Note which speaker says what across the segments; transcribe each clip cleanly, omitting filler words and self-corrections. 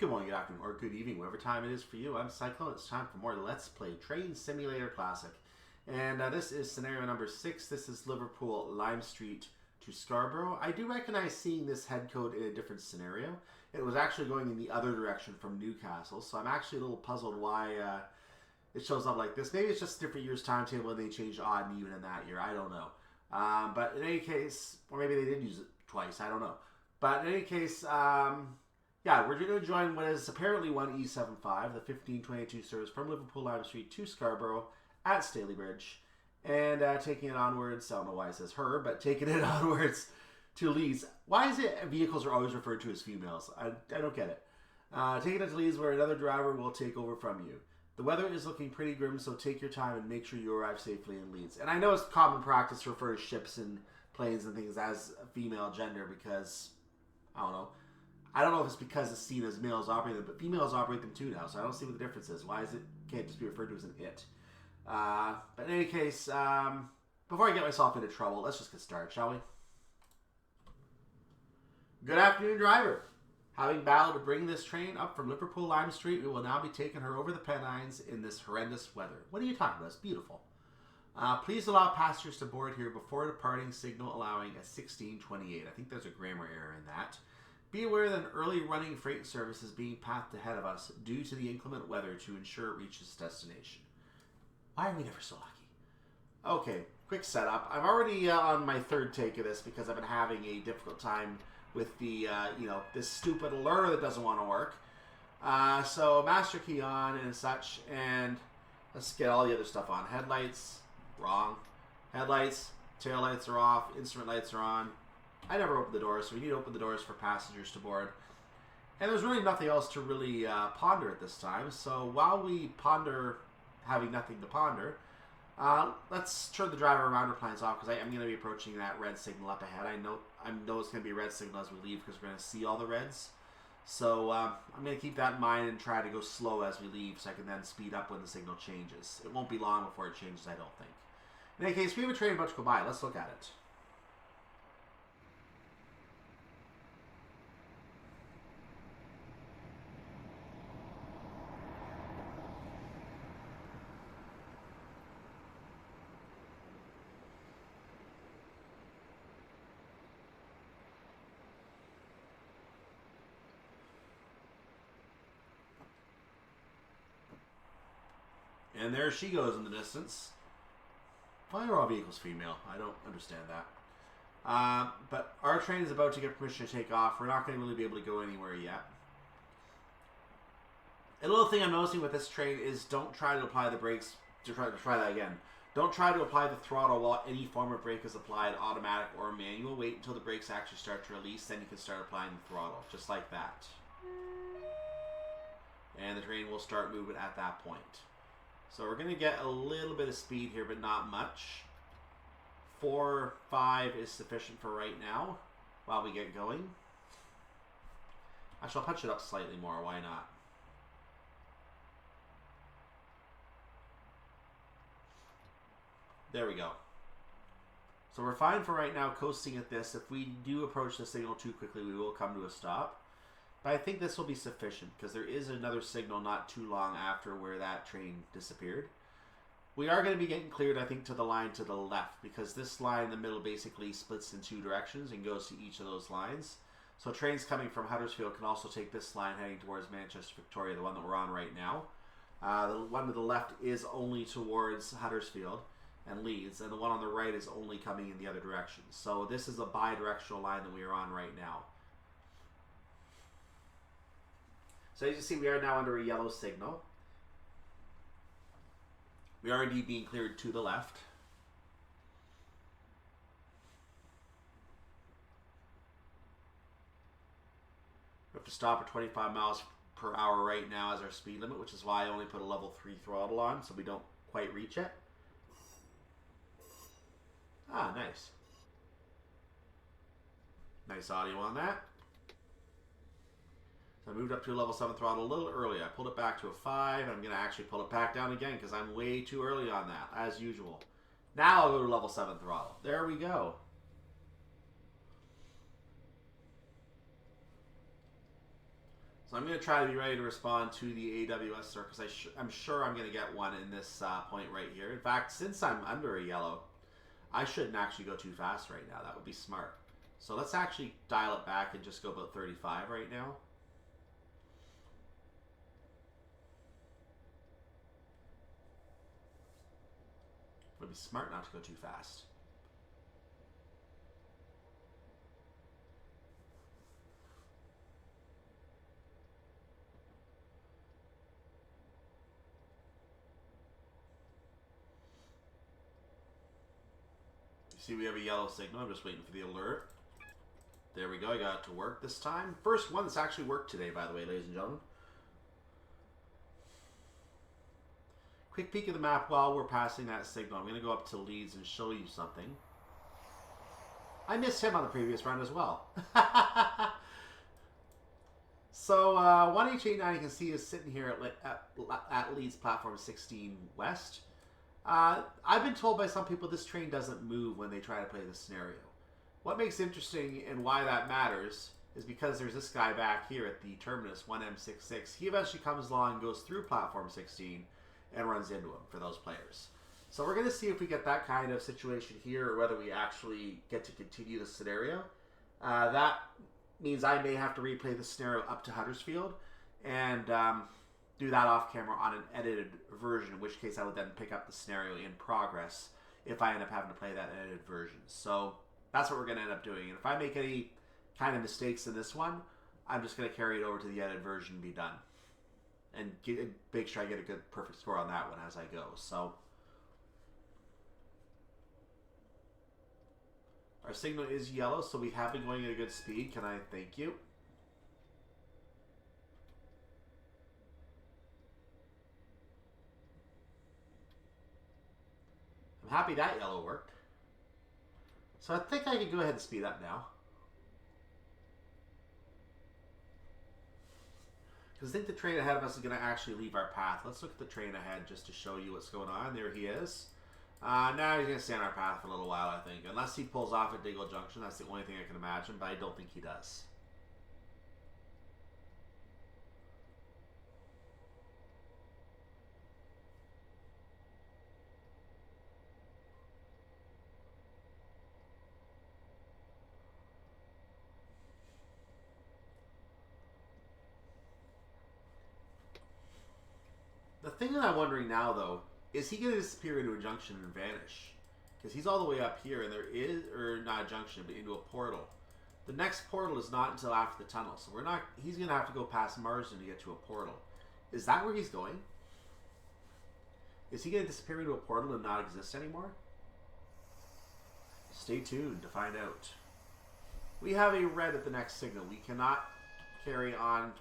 Speaker 1: Good morning, good afternoon, or good evening, whatever time it is for you. I'm Cyclone. It's time for more Let's Play Train Simulator Classic. And this is scenario number 6. This is Liverpool, Lime Street to Scarborough. I do recognize seeing this head code in a different scenario. It was actually going in the other direction from Newcastle, so I'm actually a little puzzled why it shows up like this. Maybe it's just a different year's timetable and they changed odd and even in that year. I don't know. But in any case, or maybe they did use it twice. I don't know. But in any case, yeah, we're going to join what is apparently one E75, the 1522 service from Liverpool Lime Street to Scarborough at Stalybridge, and taking it onwards. I don't know why it says her, but taking it onwards to Leeds. Why is it vehicles are always referred to as females? I don't get it. Taking it to Leeds, where another driver will take over from you. The weather is looking pretty grim, so take your time and make sure you arrive safely in Leeds. And I know it's common practice to refer to ships and planes and things as a female gender because, I don't know. I don't know if it's because it's seen as males operate them, but females operate them too now, so I don't see what the difference is. Why is it can't just be referred to as an it? But in any case, before I get myself into trouble, let's just get started, shall we? Good afternoon, driver. Having battled to bring this train up from Liverpool Lime Street, we will now be taking her over the Pennines in this horrendous weather. What are you talking about? It's beautiful. Please allow passengers to board here before departing, signal allowing at 16:28. I think there's a grammar error in that. Be aware that an early running freight service is being pathed ahead of us due to the inclement weather to ensure it reaches its destination. Why are we never so lucky? Okay, quick setup. I'm already on my third take of this because I've been having a difficult time with the, this stupid alerter that doesn't want to work. So master key on and such, and let's get all the other stuff on. Headlights, wrong. Headlights, tail lights are off, instrument lights are on. I never open the doors, so we need to open the doors for passengers to board. And there's really nothing else to really ponder at this time. So while we ponder having nothing to ponder, let's turn the driver remounder plans off because I'm going to be approaching that red signal up ahead. I know it's going to be a red signal as we leave because we're going to see all the reds. So I'm going to keep that in mind and try to go slow as we leave so I can then speed up when the signal changes. It won't be long before it changes, I don't think. In any case, we have a train about to go by. Let's look at it. And there she goes in the distance. Why are all vehicles female? I don't understand that. But our train is about to get permission to take off. We're not going to really be able to go anywhere yet. A little thing I'm noticing with this train is don't try to apply the brakes. Try that again. Don't try to apply the throttle while any form of brake is applied, automatic or manual. Wait until the brakes actually start to release, then you can start applying the throttle, just like that. And the train will start moving at that point. So we're going to get a little bit of speed here, but not much. 4, 5 is sufficient for right now while we get going. Actually, I'll punch it up slightly more. Why not? There we go. So we're fine for right now, coasting at this. If we do approach the signal too quickly, we will come to a stop. But I think this will be sufficient because there is another signal not too long after where that train disappeared. We are going to be getting cleared, I think, to the line to the left because this line in the middle basically splits in 2 directions and goes to each of those lines. So trains coming from Huddersfield can also take this line heading towards Manchester, Victoria, the one that we're on right now. The one to the left is only towards Huddersfield and Leeds, and the one on the right is only coming in the other direction. So this is a bi-directional line that we are on right now. So as you see, we are now under a yellow signal. We are indeed being cleared to the left. We have to stop at 25 miles per hour right now as our speed limit, which is why I only put a level 3 throttle on, so we don't quite reach it. Ah, nice. Nice audio on that. So I moved up to a level 7 throttle a little early. I pulled it back to a 5. I'm going to actually pull it back down again because I'm way too early on that, as usual. Now I'll go to level 7 throttle. There we go. So I'm going to try to be ready to respond to the AWS because I'm sure I'm going to get one in this point right here. In fact, since I'm under a yellow, I shouldn't actually go too fast right now. That would be smart. So let's actually dial it back and just go about 35 right now. It would be smart not to go too fast. See, we have a yellow signal. I'm just waiting for the alert. There we go. I got it to work this time. First one that's actually worked today, by the way, ladies and gentlemen. Quick peek of the map while we're passing that signal. I'm going to go up to Leeds and show you something. I missed him on the previous run as well. So, 1H89 you can see is sitting here at Leeds platform 16 West. I've been told by some people this train doesn't move when they try to play the scenario. What makes it interesting and why that matters is because there's this guy back here at the terminus, 1M66. He eventually comes along and goes through platform 16 and runs into him for those players. So we're going to see if we get that kind of situation here or whether we actually get to continue the scenario. That means I may have to replay the scenario up to Huddersfield and do that off camera on an edited version, in which case I would then pick up the scenario in progress if I end up having to play that edited version. So that's what we're going to end up doing. And if I make any kind of mistakes in this one, I'm just going to carry it over to the edited version and be done. And make sure I get a good, perfect score on that one as I go. So our signal is yellow, so we have been going at a good speed. Can I thank you? I'm happy that yellow worked. So I think I can go ahead and speed up now. Because I think the train ahead of us is going to actually leave our path. Let's look at the train ahead just to show you what's going on. There he is. Now he's going to stay on our path for a little while, I think. Unless he pulls off at Diggle Junction. That's the only thing I can imagine, but I don't think he does. The thing that I'm wondering now, though, is he going to disappear into a junction and vanish? Because he's all the way up here, and there is, or not a junction, but into a portal. The next portal is not until after the tunnel, so we're not. He's going to have to go past Marsden to get to a portal. Is that where he's going? Is he going to disappear into a portal and not exist anymore? Stay tuned to find out. We have a red at the next signal. We cannot carry on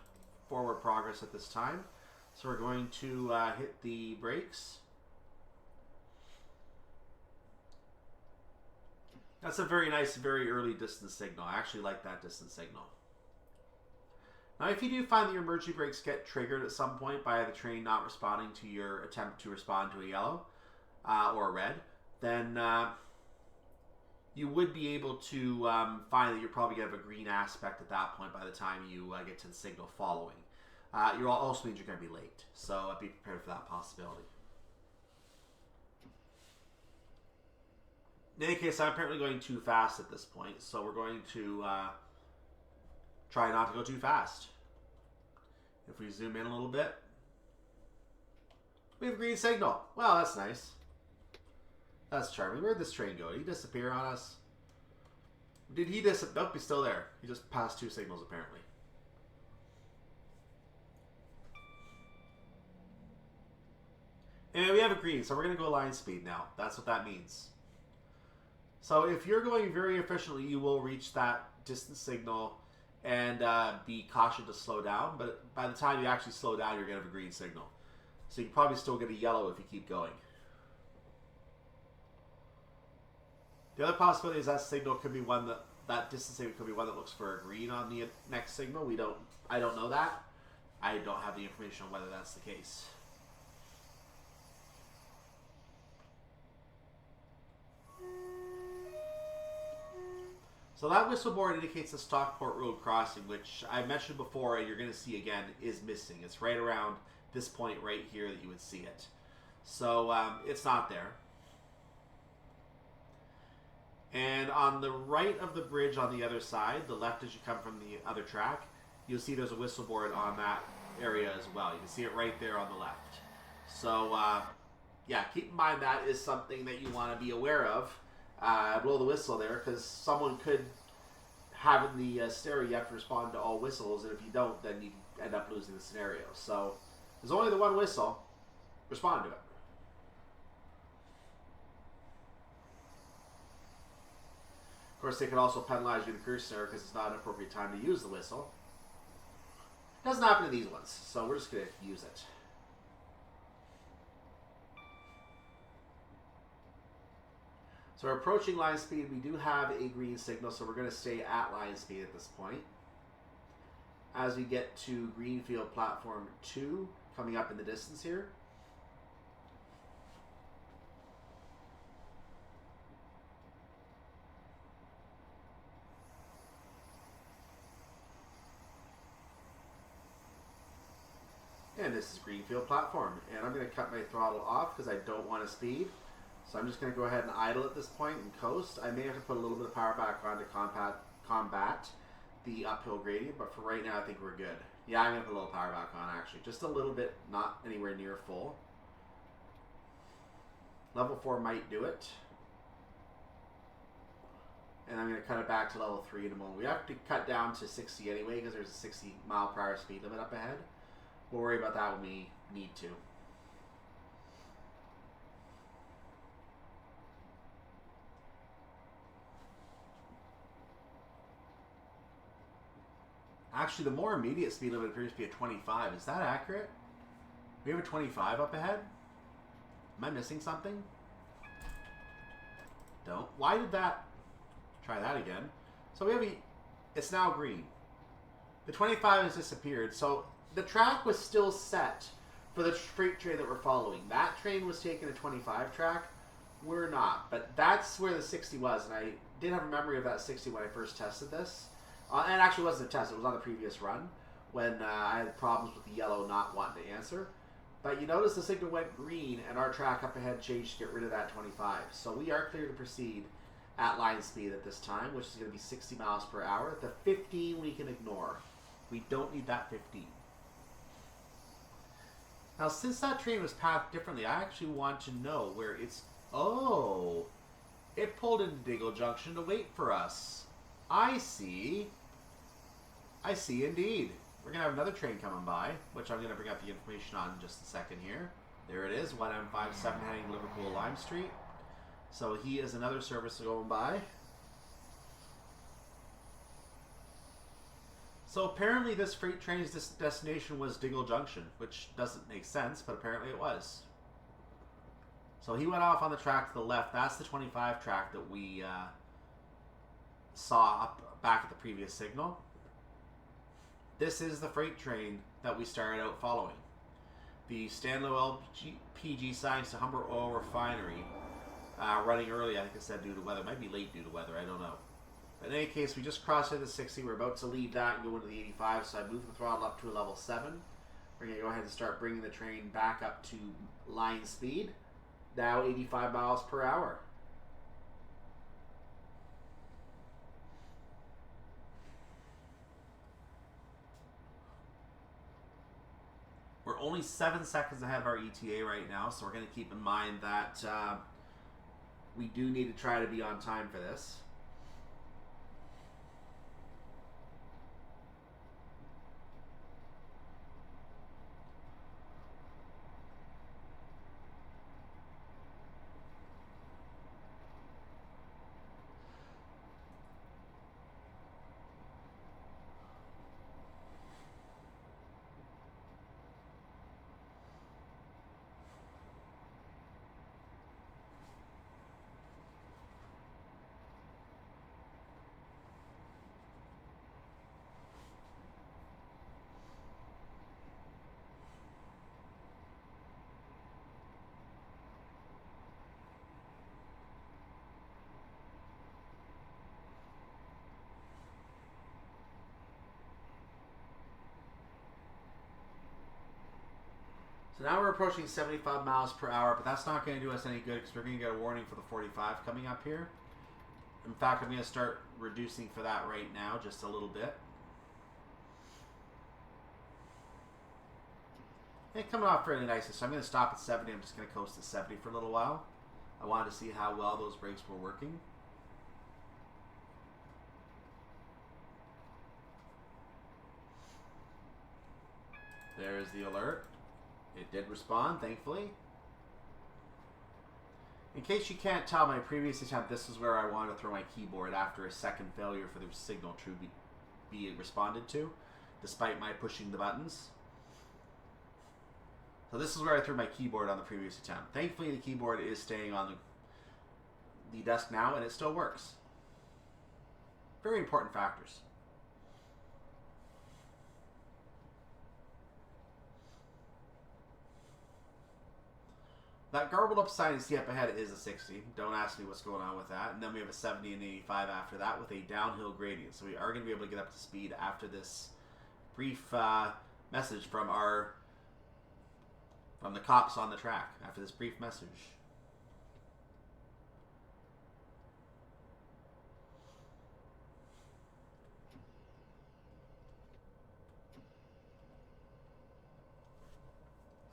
Speaker 1: forward progress at this time. So we're going to hit the brakes. That's a very nice, very early distance signal. I actually like that distance signal. Now, if you do find that your emergency brakes get triggered at some point by the train not responding to your attempt to respond to a yellow or a red, then you would be able to find that you're probably going to have a green aspect at that point by the time you get to the signal following. You also means you're going to be late, so be prepared for that possibility. In any case, I'm apparently going too fast at this point, so we're going to try not to go too fast. If we zoom in a little bit, we have a green signal. Wow, that's nice. That's charming. Where'd this train go? Did he disappear on us? Did he disappear? Nope, he's still there. He just passed two signals, apparently. And we have a green, so we're going to go line speed now. That's what that means. So if you're going very efficiently, you will reach that distance signal and be cautioned to slow down. But by the time you actually slow down, you're going to have a green signal. So you can probably still get a yellow if you keep going. The other possibility is that signal could be one that distance signal could be one that looks for a green on the next signal. I don't know that. I don't have the information on whether that's the case. So that whistle board indicates the Stockport Road crossing, which I mentioned before and you're going to see again is missing. It's right around this point right here that you would see it. So it's not there. And on the right of the bridge on the other side, the left as you come from the other track, you'll see there's a whistle board on that area as well. You can see it right there on the left. So yeah, keep in mind that is something that you want to be aware of. Blow the whistle there, because someone could have in the stereo you have to respond to all whistles, and if you don't, then you end up losing the scenario. So there's only the one whistle. Respond to it. Of course, they can also penalize you in the cruise scenario because it's not an appropriate time to use the whistle. It doesn't happen in these ones, so we're just going to use it. So we're approaching line speed. We do have a green signal, so we're going to stay at line speed at this point. As we get to Greenfield Platform 2, coming up in the distance here. And this is Greenfield Platform. And I'm going to cut my throttle off because I don't want to speed. So I'm just going to go ahead and idle at this point and coast. I may have to put a little bit of power back on to combat the uphill gradient, but for right now I think we're good. Yeah, I'm going to put a little power back on actually. Just a little bit, not anywhere near full. Level 4 might do it. And I'm going to cut it back to level 3 in a moment. We have to cut down to 60 anyway because there's a 60 mile per hour speed limit up ahead. We'll worry about that when we need to. Actually, the more immediate speed limit appears to be at 25. Is that accurate? We have a 25 up ahead? Am I missing something? Don't. Why did that... Try that again. So we have a... It's now green. The 25 has disappeared. So the track was still set for the freight train that we're following. That train was taking a 25 track. We're not. But that's where the 60 was. And I did have a memory of that 60 when I first tested this. And it actually wasn't a test, it was on the previous run when I had problems with the yellow not wanting to answer. But you notice the signal went green and our track up ahead changed to get rid of that 25. So we are clear to proceed at line speed at this time, which is going to be 60 miles per hour. The 15 we can ignore. We don't need that 15. Now since that train was pathed differently, I actually want to know where it's... Oh! It pulled into Diggle Junction to wait for us. I see. I see indeed. We're going to have another train coming by, which I'm going to bring up the information on in just a second here. There it is, 1M57 heading Liverpool Lime Street. So he is another service going by. So apparently this freight train's destination was Diggle Junction, which doesn't make sense, but apparently it was. So he went off on the track to the left. That's the 25 track that we saw up back at the previous signal. This is the freight train that we started out following. The Stanlow LPG signs to Humber Oil Refinery, running early, I think it said due to weather. It might be late due to weather, I don't know. But in any case, we just crossed into the 60. We're about to leave that and go into the 85, so I moved the throttle up to a level 7. We're going to go ahead and start bringing the train back up to line speed. Now 85 miles per hour. We're only 7 seconds ahead of our ETA right now, so we're going to keep in mind that we do need to try to be on time for this. So now we're approaching 75 miles per hour, but that's not going to do us any good because we're going to get a warning for the 45 coming up here. In fact, I'm going to start reducing for that right now, just a little bit. It's coming off fairly nicely, so I'm going to stop at 70. I'm just going to coast at 70 for a little while. I wanted to see how well those brakes were working. There's the alert. It did respond, thankfully. In case you can't tell, my previous attempt, this is where I wanted to throw my keyboard after a second failure for the signal to be responded to, despite my pushing the buttons. So this is where I threw my keyboard on the previous attempt. Thankfully, the keyboard is staying on the desk now, and it still works. Very important factors. That garbled up sign you see up ahead is a 60. Don't ask me what's going on with that. And then we have a 70 and 85 after that with a downhill gradient. So we are going to be able to get up to speed after this brief message from the cops on the track. After this brief message.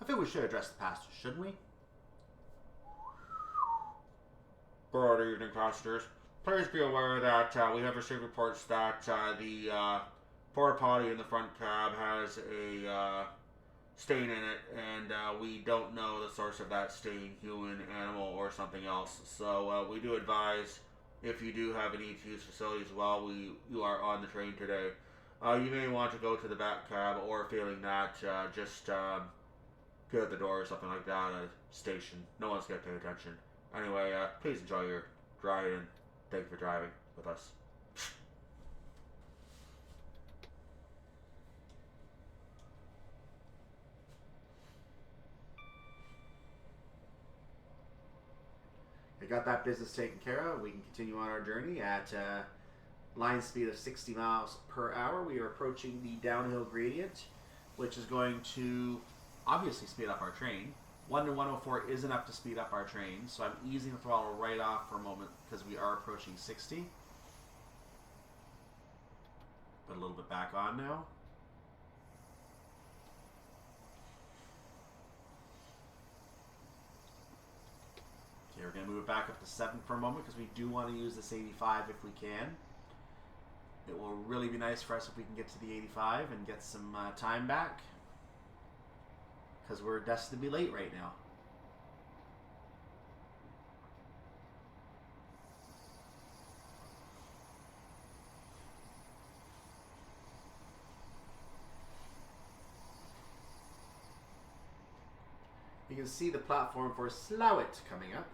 Speaker 1: I think we should address the passengers, shouldn't we? Good evening, passengers. Please be aware that we have received reports that the porta potty in the front cab has a stain in it, and we don't know the source of that stain, human, animal, or something else. So we do advise, if you do have a need to use facilities while you are on the train today, you may want to go to the back cab, or failing that, just get at the door or something like that at a station. No one's going to pay attention. Anyway, please enjoy your ride, and thank you for driving with us. I got that business taken care of. We can continue on our journey at line speed of 60 miles per hour. We are approaching the downhill gradient, which is going to obviously speed up our train. 1 to 104 is enough to speed up our train, so I'm easing the throttle right off for a moment because we are approaching 60. Put a little bit back on now. Okay, we're going to move it back up to 7 for a moment because we do want to use this 85 if we can. It will really be nice for us if we can get to the 85 and get some time back, because we're destined to be late right now. You can see the platform for Slough coming up.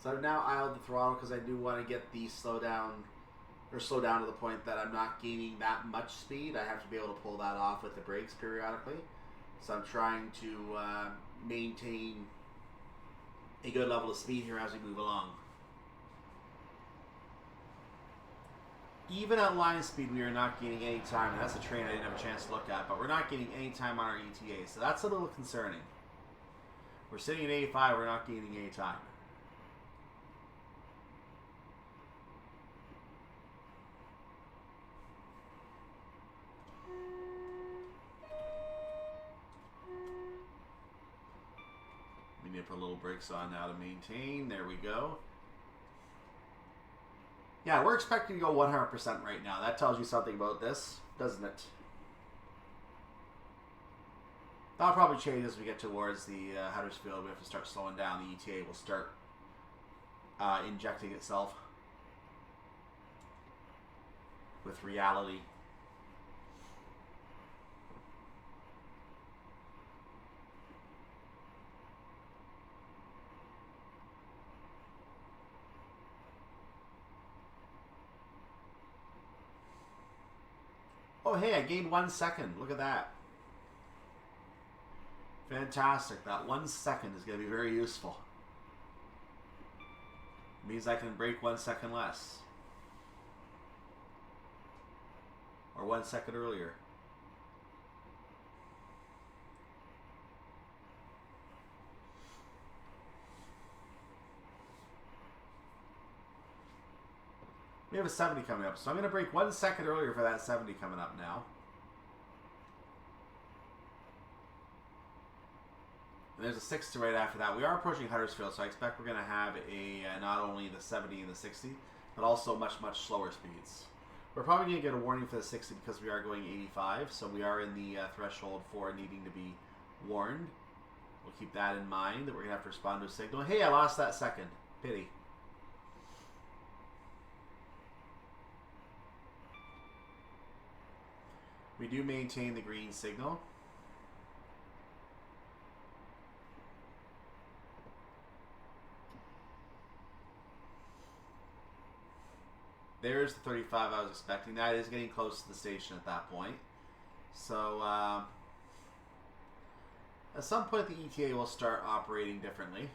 Speaker 1: So I've now idled the throttle because I do want to get the slow down to the point that I'm not gaining that much speed. I have to be able to pull that off with the brakes periodically. So I'm trying to maintain a good level of speed here as we move along. Even at line speed, we are not gaining any time. That's a train I didn't have a chance to look at, but we're not getting any time on our ETA, so that's a little concerning. We're sitting at 85, we're not gaining any time. We need to put a little brakes on now to maintain. There we go. Yeah, we're expecting to go 100% right now. That tells you something about this, doesn't it? That'll probably change as we get towards the Huddersfield. We have to start slowing down. The ETA will start injecting itself with reality. hey, I gained 1 second. Look at that. Fantastic. That 1 second is going to be very useful. It means I can break 1 second less. Or 1 second earlier. We have a 70 coming up, so I'm going to break 1 second earlier for that 70 coming up now. And there's a 60 right after that. We are approaching Huddersfield, so I expect we're going to have a not only the 70 and the 60, but also much, much slower speeds. We're probably going to get a warning for the 60 because we are going 85, so we are in the threshold for needing to be warned. We'll keep that in mind, that we're going to have to respond to a signal. Hey, I lost that second. Pity. We do maintain the green signal. There's the 35 I was expecting. That is getting close to the station at that point. So, at some point the ETA will start operating differently.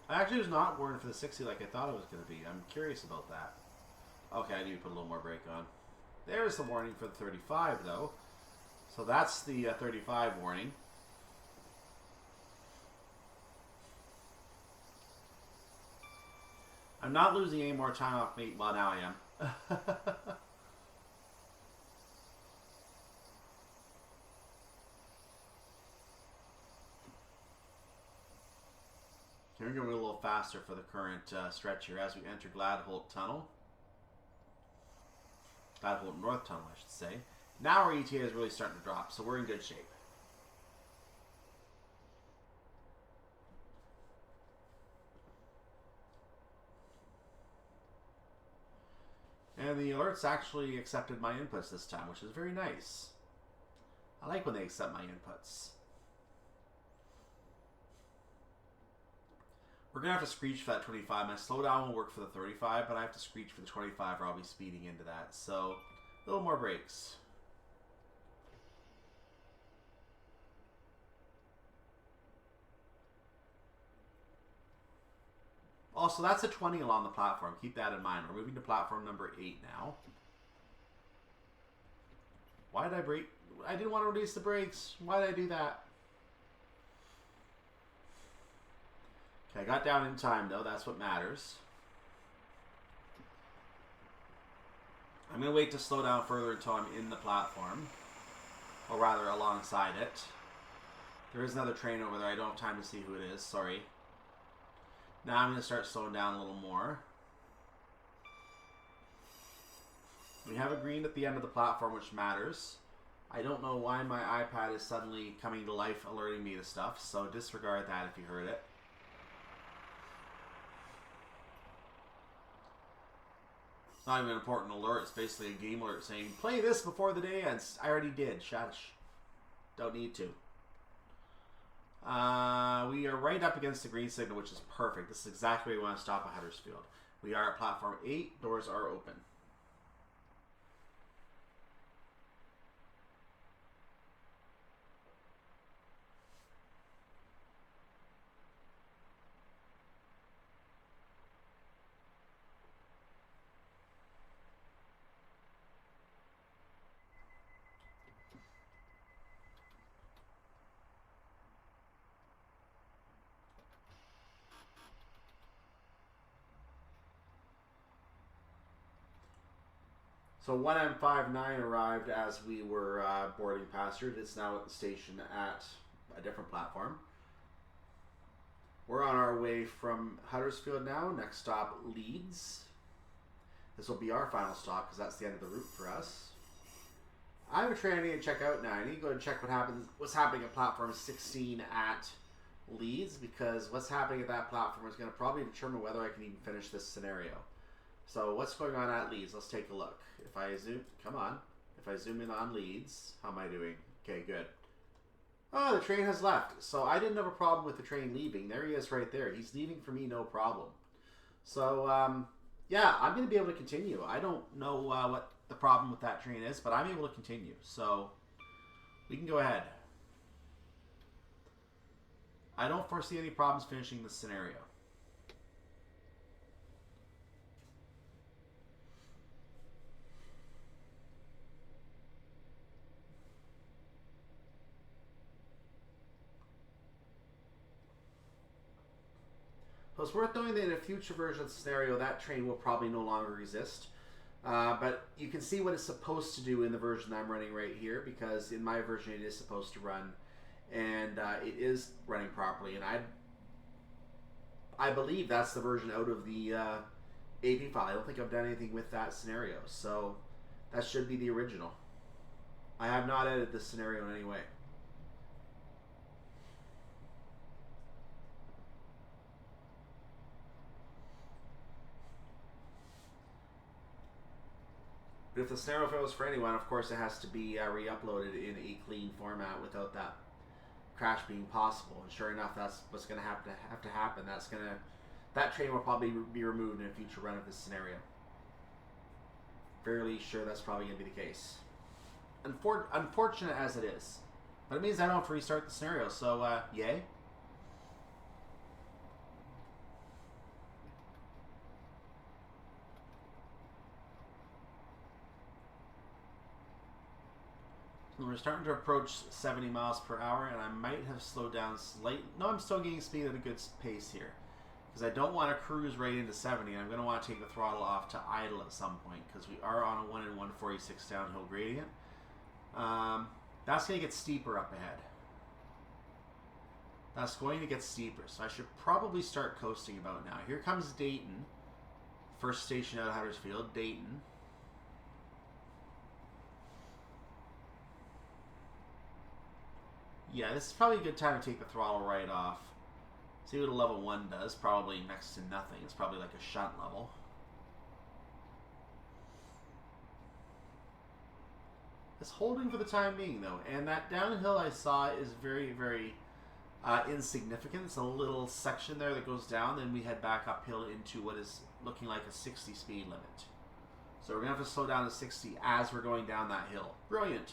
Speaker 1: I actually was not warned for the 60 like I thought it was going to be. I'm curious about that. Okay, I need to put a little more brake on. There's the warning for the 35, though. So that's the 35 warning. I'm not losing any more time off me. Well, now I am. We're going a little faster for the current stretch here as we enter Gladholt Tunnel. Gladholt North Tunnel, I should say. Now our ETA is really starting to drop, so we're in good shape. And the alerts actually accepted my inputs this time, which is very nice. I like when they accept my inputs. We're going to have to screech for that 25. My slowdown will work for the 35, but I have to screech for the 25 or I'll be speeding into that. So, a little more brakes. Also, that's a 20 along the platform. Keep that in mind. We're moving to platform number 8 now. Why did I brake? I didn't want to release the brakes. Why did I do that? Okay, I got down in time, though. That's what matters. I'm going to wait to slow down further until I'm in the platform. Or rather, alongside it. There is another train over there. I don't have time to see who it is. Sorry. Now I'm going to start slowing down a little more. We have a green at the end of the platform, which matters. I don't know why my iPad is suddenly coming to life alerting me to stuff, so disregard that if you heard it. It's not even an important alert. It's basically a game alert saying, play this before the day ends. I already did. Shush. Don't need to. We are right up against the green signal, which is perfect. This is exactly where we want to stop at Huddersfield. We are at platform 8. Doors are open. So 1M59 arrived as we were boarding past it. It's now at the station at a different platform. We're on our way from Huddersfield now. Next stop, Leeds. This will be our final stop because that's the end of the route for us. I have a train I need to check out now. I need to go and check what's happening at platform 16 at Leeds, because what's happening at that platform is going to probably determine whether I can even finish this scenario. So what's going on at Leeds? Let's take a look. If I zoom, come on. If I zoom in on Leeds, how am I doing? Okay, good. Oh, the train has left. So I didn't have a problem with the train leaving. There he is right there. He's leaving for me, no problem. So, yeah, I'm going to be able to continue. I don't know what the problem with that train is, but I'm able to continue. So we can go ahead. I don't foresee any problems finishing this scenario. So it's worth knowing that in a future version of the scenario, that train will probably no longer exist. But you can see what it's supposed to do in the version I'm running right here, because in my version it is supposed to run, and it is running properly. And I believe that's the version out of the AP file. I don't think I've done anything with that scenario, so that should be the original. I have not edited this scenario in any way. But if the scenario fails for anyone, of course it has to be re-uploaded in a clean format without that crash being possible. And sure enough, that's what's going to have to happen. That train will probably be removed in a future run of this scenario. Fairly sure that's probably going to be the case. Unfortunate as it is, but it means I don't have to restart the scenario. So yay. We're starting to approach 70 miles per hour, and I might have slowed down slightly. No, I'm still getting speed at a good pace here, because I don't want to cruise right into 70. I'm going to want to take the throttle off to idle at some point, because we are on a 1 in 146 downhill gradient. That's going to get steeper up ahead. That's going to get steeper, so I should probably start coasting about now. Here comes Dayton. First station out of Huddersfield, Dayton. Yeah, this is probably a good time to take the throttle right off. See what a level 1 does. Probably next to nothing. It's probably like a shunt level. It's holding for the time being, though. And that downhill I saw is very, very insignificant. It's a little section there that goes down. Then we head back uphill into what is looking like a 60 speed limit. So we're going to have to slow down to 60 as we're going down that hill. Brilliant.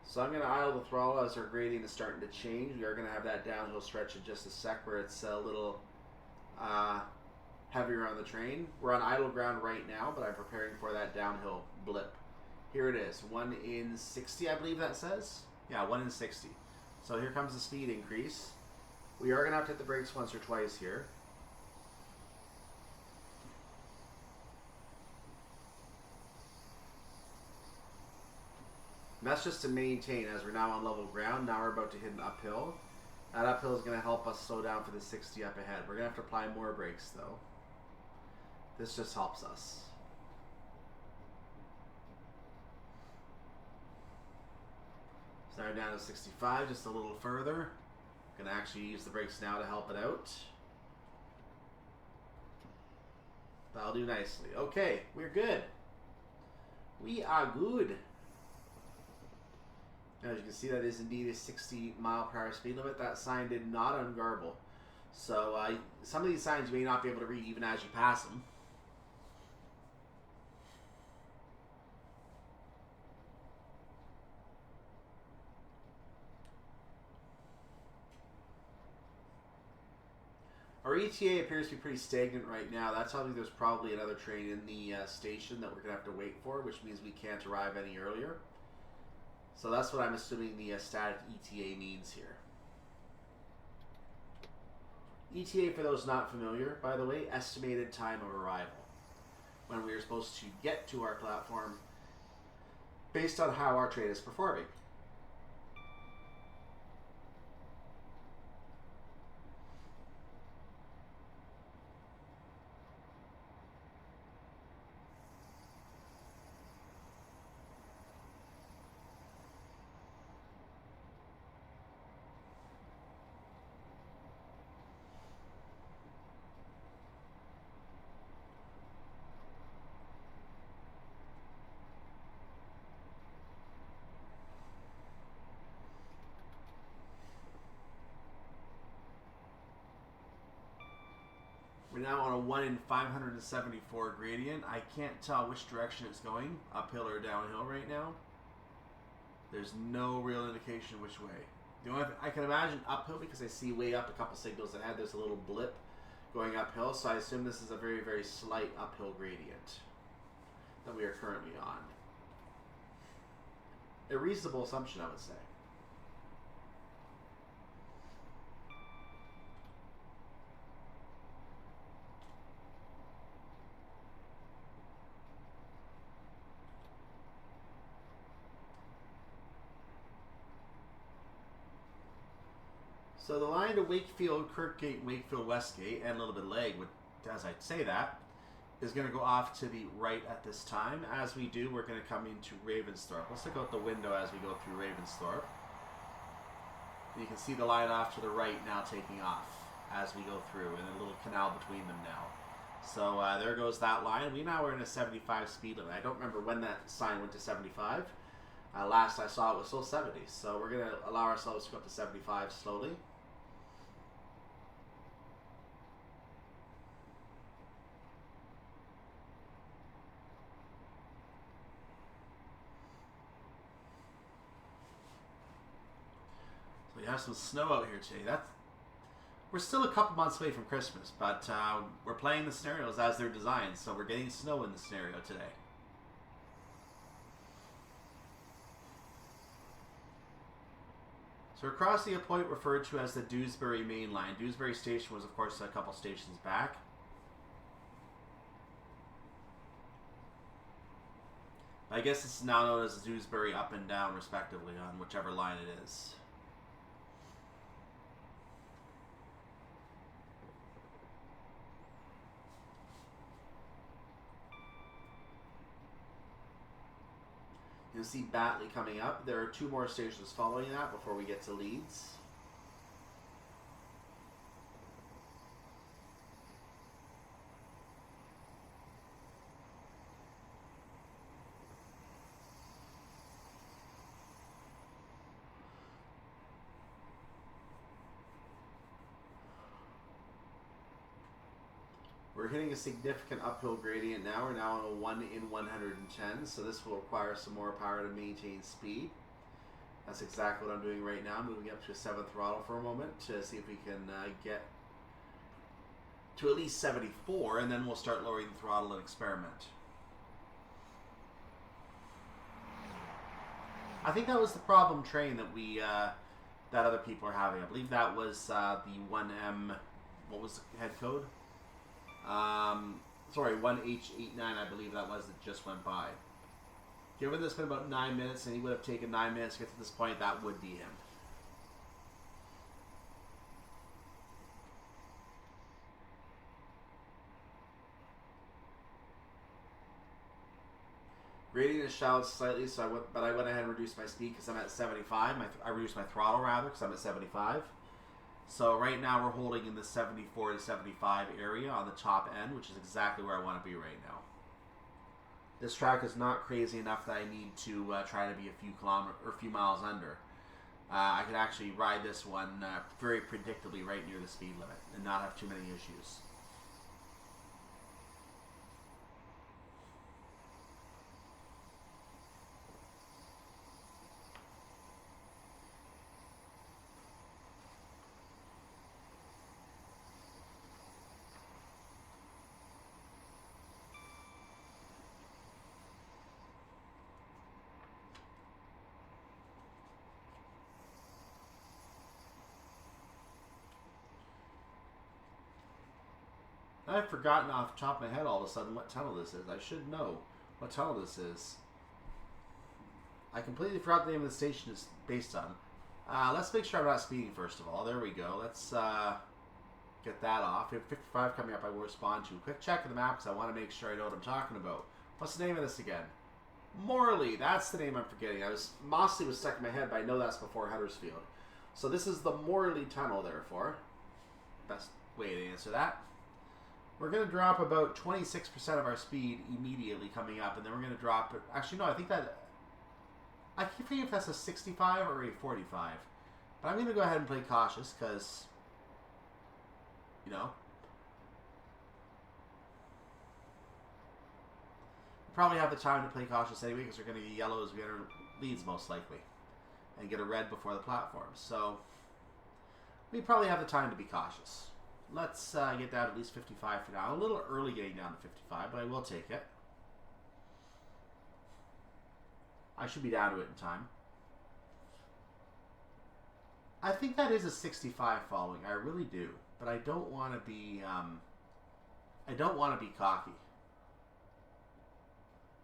Speaker 1: So I'm going to idle the throttle as our gradient is starting to change. We are going to have that downhill stretch in just a sec where it's a little heavier on the train. We're on idle ground right now, but I'm preparing for that downhill blip. Here it is, 1 in 60 I believe that says. Yeah, 1 in 60. So here comes the speed increase. We are going to have to hit the brakes once or twice here. And that's just to maintain as we're now on level ground. Now we're about to hit an uphill. That uphill is going to help us slow down for the 60 up ahead. We're going to have to apply more brakes though. This just helps us. So now we're down to 65, just a little further. Going to actually use the brakes now to help it out. That'll do nicely. Okay, we're good. We are good. As you can see, that is indeed a 60 mile per hour speed limit. That sign did not ungarble. So some of these signs you may not be able to read even as you pass them. Our ETA appears to be pretty stagnant right now. That's telling me there's probably another train in the station that we're going to have to wait for, which means we can't arrive any earlier. So that's what I'm assuming the static ETA means here. ETA, for those not familiar, by the way, estimated time of arrival. When we are supposed to get to our platform based on how our trade is performing. We're now on a 1 in 574 gradient. I can't tell which direction it's going, uphill or downhill right now. There's no real indication which way. The only I can imagine uphill because I see way up a couple signals ahead. There's a little blip going uphill, so I assume this is a very, very slight uphill gradient that we are currently on. A reasonable assumption, I would say. So the line to Wakefield, Kirkgate, Wakefield, Westgate, and a little bit of leg, as I say that, is going to go off to the right at this time. As we do, we're going to come into Ravensthorpe. Let's look out the window as we go through Ravensthorpe. And you can see the line off to the right now taking off as we go through, and a little canal between them now. So there goes that line. We now are in a 75 speed limit. I don't remember when that sign went to 75. Last I saw it was still 70. So we're going to allow ourselves to go up to 75 slowly. We have some snow out here today. We're still a couple months away from Christmas, but we're playing the scenarios as they're designed, so we're getting snow in the scenario today. So we're crossing a point referred to as the Dewsbury Main Line. Dewsbury Station was, of course, a couple stations back. I guess it's now known as Dewsbury Up and Down, respectively, on whichever line it is. You'll see Batley coming up. There are 2 more stations following that before we get to Leeds. We're hitting a significant uphill gradient now. We're now on a 1 in 110, so this will require some more power to maintain speed. That's exactly what I'm doing right now, moving up to a 7th throttle for a moment to see if we can get to at least 74, and then we'll start lowering the throttle and experiment. I think that was the problem train that that other people are having. I believe that was the 1M, what was the head code? Sorry, 1H89, I believe that was, that just went by. Given this been about 9 minutes, and he would have taken 9 minutes to get to this point, that would be him. Gradient is shallowed slightly, so I went ahead and reduced my speed because I'm at 75. I reduced my throttle rather because I'm at 75. So right now we're holding in the 74 to 75 area on the top end, which is exactly where I want to be right now. This track is not crazy enough that I need to try to be a few miles under. I could actually ride this one very predictably right near the speed limit and not have too many issues. I've forgotten off the top of my head all of a sudden what tunnel this is. I should know what tunnel this is. I completely forgot the name of the station is based on. Let's make sure I'm not speeding first of all. There we go. Let's get that off. We have 55 coming up I will respond to. Quick check of the map because I want to make sure I know what I'm talking about. What's the name of this again? Morley. That's the name I'm forgetting. Mossley was stuck in my head, but I know that's before Huddersfield. So this is the Morley Tunnel, therefore. Best way to answer that. We're going to drop about 26% of our speed immediately coming up, and then we're going to drop it. Actually, no, I think that... I keep thinking if that's a 65 or a 45. But I'm going to go ahead and play cautious, because... You know... We probably have the time to play cautious anyway, because we're going to get yellow as we enter Leeds, most likely. And get a red before the platform. So... We probably have the time to be cautious. Let's get down to at least 55 for now. A little early getting down to 55, but I will take it. I should be down to it in time. I think that is a 65 following. I really do, but I don't want to be. I don't want to be cocky.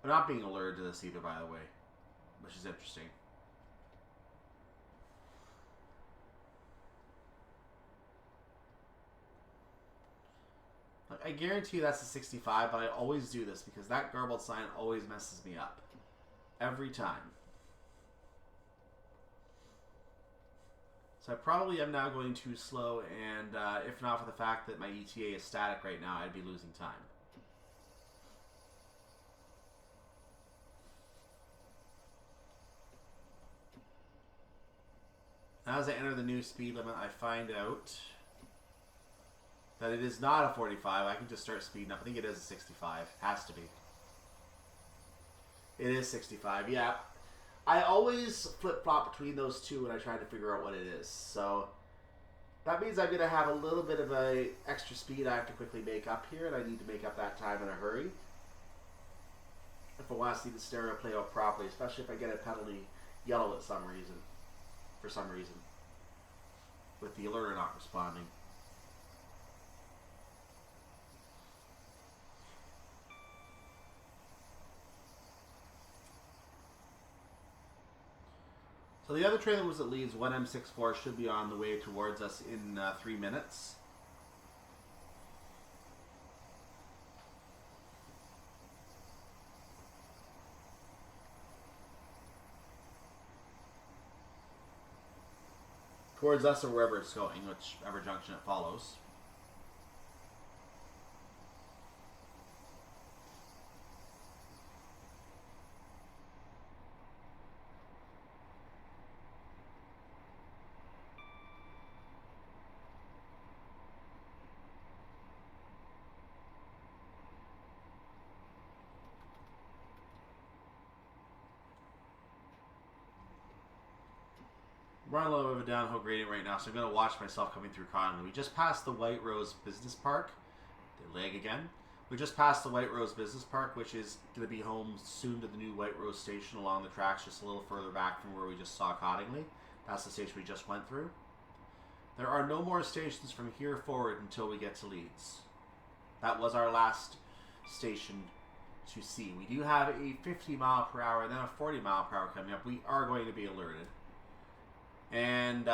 Speaker 1: I'm not being alerted to this either, by the way, which is interesting. I guarantee you that's a 65, but I always do this because that garbled sign always messes me up. Every time. So I probably am now going too slow, and if not for the fact that my ETA is static right now, I'd be losing time. Now as I enter the new speed limit, I find out that it is not a 45. I can just start speeding up. I think it is a 65. Has to be. It is 65, yeah. I always flip-flop between those two when I try to figure out what it is. So that means I'm going to have a little bit of a extra speed I have to quickly make up here, and I need to make up that time in a hurry if I want to see the stereo play out properly, especially if I get a penalty yellow at some reason, for some reason, with the alerter not responding. So the other train that was at Leeds, 1M64, should be on the way towards us in 3 minutes. Towards us or wherever it's going, whichever junction it follows. We're on a little bit of a downhill gradient right now, so I'm going to watch myself coming through Connolly. We just passed the White Rose Business Park. They lag again. We just passed the White Rose Business Park, which is going to be home soon to the new White Rose station along the tracks, just a little further back from where we just saw Cottingley. That's the station we just went through. There are no more stations from here forward until we get to Leeds. That was our last station to see. We do have a 50 mile per hour and then a 40 mile per hour coming up. We are going to be alerted. And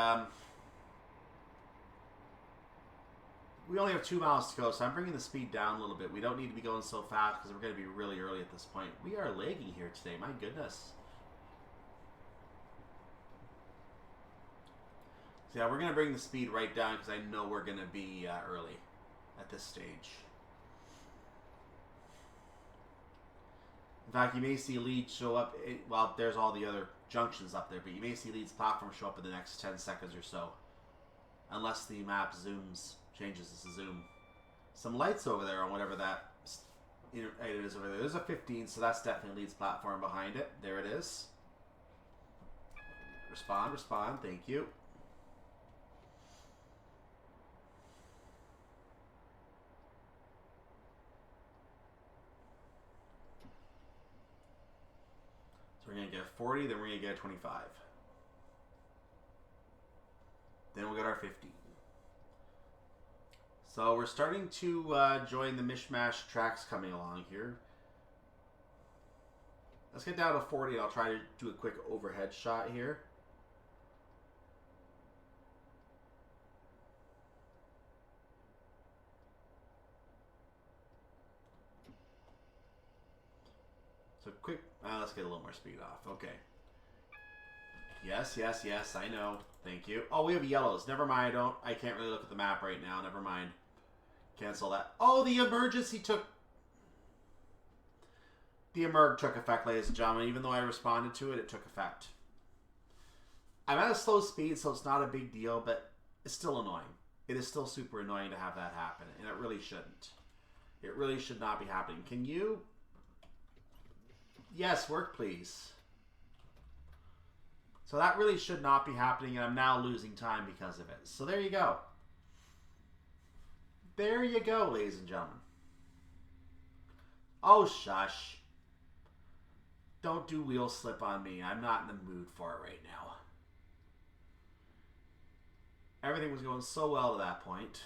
Speaker 1: we only have 2 miles to go, so I'm bringing the speed down a little bit. We don't need to be going so fast because we're going to be really early at this point. We are lagging here today, my goodness. So yeah, we're going to bring the speed right down because I know we're going to be early at this stage. In fact, you may see Leeds show up, well, there's all the other junctions up there, but you may see Leeds platform show up in the next 10 seconds or so. Unless the map changes to zoom. Some lights over there on whatever that item is over there. There's a 15, so that's definitely Leeds platform behind it. There it is. Respond, thank you. We're going to get 40, then we're going to get 25. Then we'll get our 15. So we're starting to join the mishmash tracks coming along here. Let's get down to 40. I'll try to do a quick overhead shot here. So quick, let's get a little more speed off. Okay. Yes, yes, yes, I know. Thank you. Oh, we have yellows. Never mind. I can't really look at the map right now. Never mind. Cancel that. Oh, the emergency took... The emerg took effect, ladies and gentlemen. Even though I responded to it, it took effect. I'm at a slow speed, so it's not a big deal, but it's still annoying. It is still super annoying to have that happen, and it really shouldn't. It really should not be happening. Can you... Yes, work, please. So that really should not be happening, and I'm now losing time because of it. So there you go. There you go, ladies and gentlemen. Oh, shush. Don't do wheel slip on me. I'm not in the mood for it right now. Everything was going so well to that point.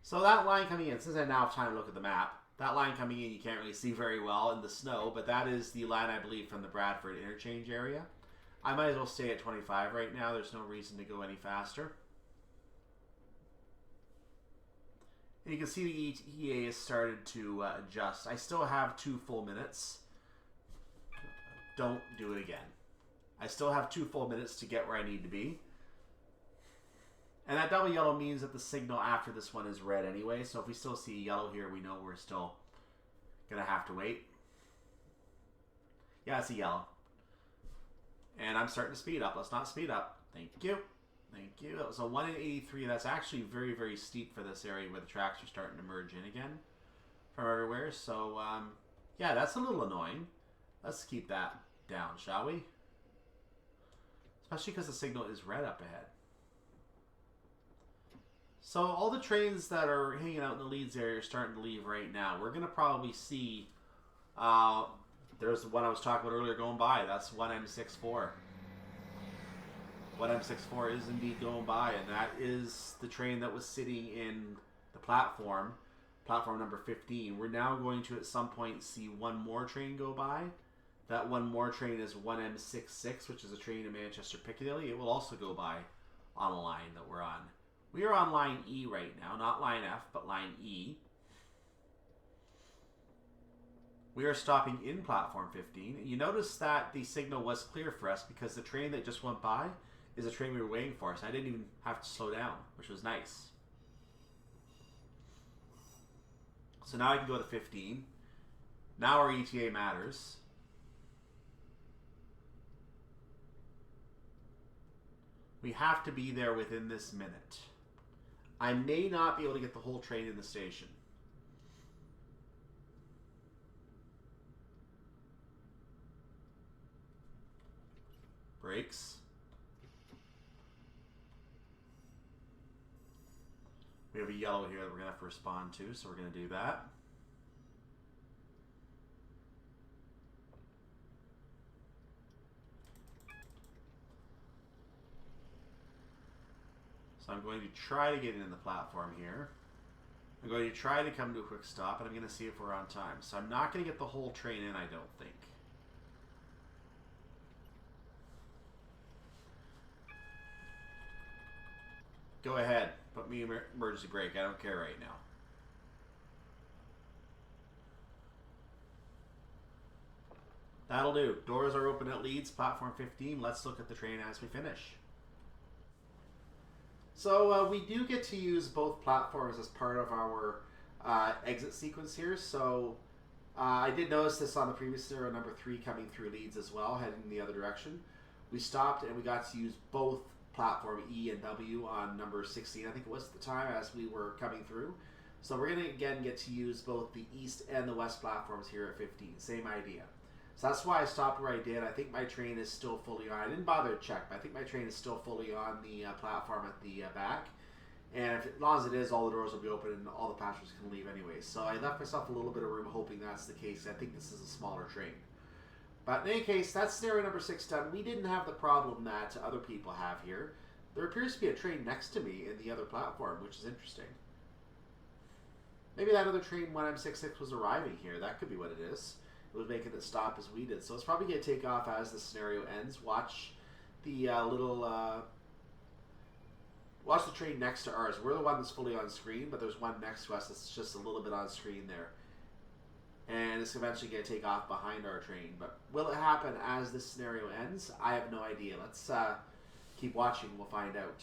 Speaker 1: So that line coming in, since I now have time to look at the map, that line coming in you can't really see very well in the snow, but that is the line, I believe, from the Bradford interchange area. I might as well stay at 25 right now. There's no reason to go any faster. And you can see the ETA has started to adjust. I still have 2 full minutes. Don't do it again. I still have 2 full minutes to get where I need to be. And that double yellow means that the signal after this one is red anyway. So if we still see yellow here, we know we're still going to have to wait. Yeah, it's a yellow. And I'm starting to speed up. Let's not speed up. Thank you. Thank you. That was a 1 in 83. That's actually very, very steep for this area where the tracks are starting to merge in again from everywhere. So, yeah, that's a little annoying. Let's keep that down, shall we? Especially because the signal is red up ahead. So all the trains that are hanging out in the Leeds area are starting to leave right now. We're going to probably see... there's the one I was talking about earlier going by. That's 1M64. 1M64 is indeed going by, and that is the train that was sitting in the platform number 15. We're now going to, at some point, see one more train go by. That one more train is 1M66, which is a train in Manchester Piccadilly. It will also go by on a line that we're on. We are on line E right now, not line F, but line E. We are stopping in platform 15. You notice that the signal was clear for us because the train that just went by is a train we were waiting for, so I didn't even have to slow down, which was nice. So now I can go to 15. Now our ETA matters. We have to be there within this minute. I may not be able to get the whole train in the station. Brakes. We have a yellow here that we're going to have to respond to, so we're going to do that. So I'm going to try to get in the platform here. I'm going to try to come to a quick stop, and I'm going to see if we're on time. So I'm not going to get the whole train in, I don't think. Go ahead. Put me in emergency brake. I don't care right now. That'll do. Doors are open at Leeds, platform 15. Let's look at the train as we finish. So we do get to use both platforms as part of our exit sequence here. So I did notice this on the previous serial number 3 coming through Leeds as well, heading in the other direction. We stopped and we got to use both platform E and W on number 16, I think it was at the time, as we were coming through. So we're going to again get to use both the east and the west platforms here at 15. Same idea. So that's why I stopped where I did. I think my train is still fully on. I didn't bother to check, but I think my train is still fully on the platform at the back. And as long as it is, all the doors will be open and all the passengers can leave anyway. So I left myself a little bit of room hoping that's the case. I think this is a smaller train. But in any case, that's scenario number 6 done. We didn't have the problem that other people have here. There appears to be a train next to me in the other platform, which is interesting. Maybe that other train 1M66 was arriving here. That could be what it is. It was making it stop as we did. So it's probably going to take off as the scenario ends. Watch the watch the train next to ours. We're the one that's fully on screen, but there's one next to us that's just a little bit on screen there. And it's eventually going to take off behind our train. But will it happen as this scenario ends? I have no idea. Let's keep watching. We'll find out.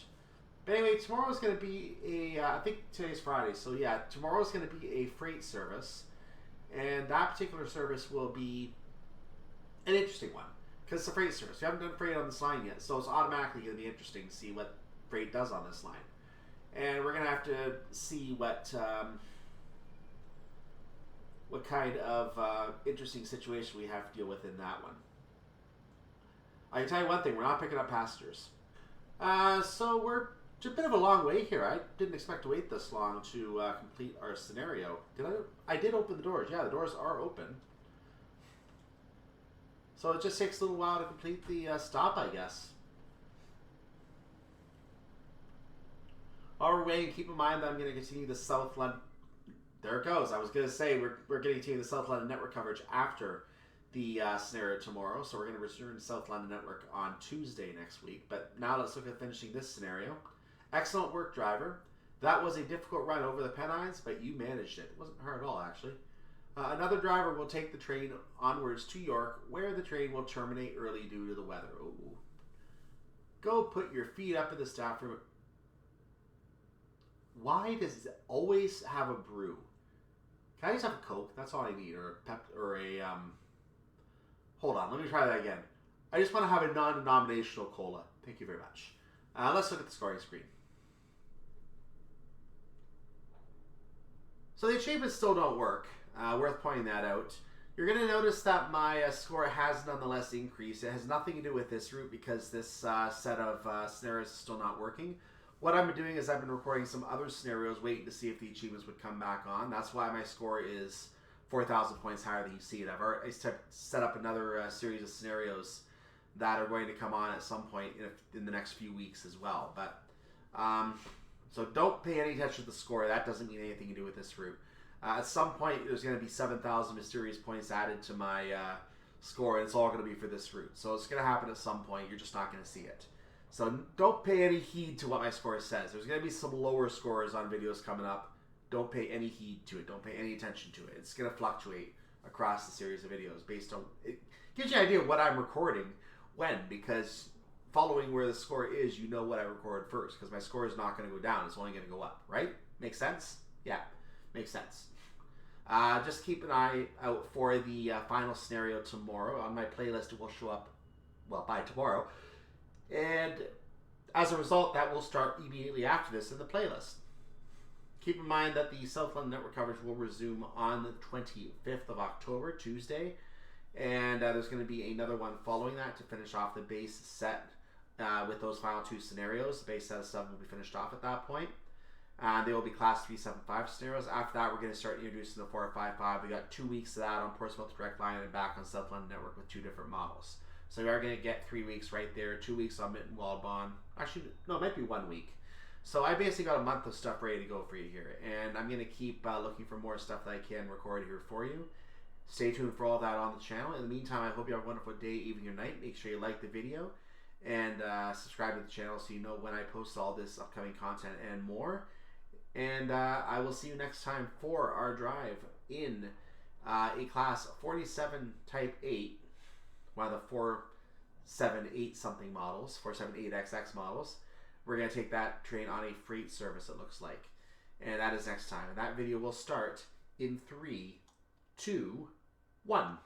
Speaker 1: But anyway, tomorrow's going to be I think today's Friday, so yeah, tomorrow's going to be a freight service. And that particular service will be an interesting one. Because it's a freight service. We haven't done freight on this line yet, so it's automatically going to be interesting to see what freight does on this line. And we're going to have to see what kind of interesting situation we have to deal with in that one. I can tell you one thing, we're not picking up passengers. So we're a bit of a long wait here. I didn't expect to wait this long to complete our scenario. I did open the doors. Yeah, the doors are open. So it just takes a little while to complete the stop, I guess. While we're waiting, keep in mind that I'm going to continue the South London... There it goes. I was going to say we're going to continue the South London network coverage after the scenario tomorrow. So we're going to return to South London network on Tuesday next week. But now let's look at finishing this scenario. Excellent work, driver. That was a difficult run over the Pennines, but you managed it. It wasn't hard at all, actually. Another driver will take the train onwards to York, where the train will terminate early due to the weather. Ooh. Go put your feet up in the staff room. Why does it always have a brew? Can I just have a Coke? That's all I need, or a pep, or a Hold on, let me try that again. I just want to have a non-denominational cola. Thank you very much. Let's look at the scoring screen. So the achievements still don't work. Worth pointing that out. You're going to notice that my score has nonetheless increased. It has nothing to do with this route because this set of scenarios is still not working. What I've been doing is I've been recording some other scenarios, waiting to see if the achievements would come back on. That's why my score is 4,000 points higher than you see it. I've already set up another series of scenarios that are going to come on at some point in the next few weeks as well. But so don't pay any attention to the score. That doesn't mean anything to do with this route. At some point, there's going to be 7,000 mysterious points added to my score, and it's all going to be for this route. So it's going to happen at some point. You're just not going to see it. So don't pay any heed to what my score says. There's going to be some lower scores on videos coming up. Don't pay any heed to it. Don't pay any attention to it. It's going to fluctuate across the series of videos based on... It gives you an idea of what I'm recording when, because following where the score is, you know what I record first, because my score is not going to go down. It's only going to go up, right? Makes sense? Yeah, makes sense. Just keep an eye out for the final scenario tomorrow. On my playlist, it will show up, well, by tomorrow. And as a result, that will start immediately after this in the playlist. Keep in mind that the South London network coverage will resume on the 25th of October, Tuesday. And there's going to be another one following that to finish off the base set with those final two scenarios. The base set of 7 will be finished off at that point. They will be Class 375 scenarios. After that, we're going to start introducing the 455. We got 2 weeks of that on Portsmouth Direct Line and back on South London Network with 2 different models. So we are going to get 3 weeks right there. 2 weeks on Mitten Waldbon. Actually, no, it might be 1 week. So I basically got a month of stuff ready to go for you here. And I'm going to keep looking for more stuff that I can record here for you. Stay tuned for all that on the channel. In the meantime, I hope you have a wonderful day, evening, or night. Make sure you like the video and subscribe to the channel so you know when I post all this upcoming content and more. And I will see you next time for our drive in a Class 47 Type 8, one of the 478 something models, 478XX models. We're going to take that train on a freight service, it looks like. And that is next time. And that video will start in 3, 2, 1.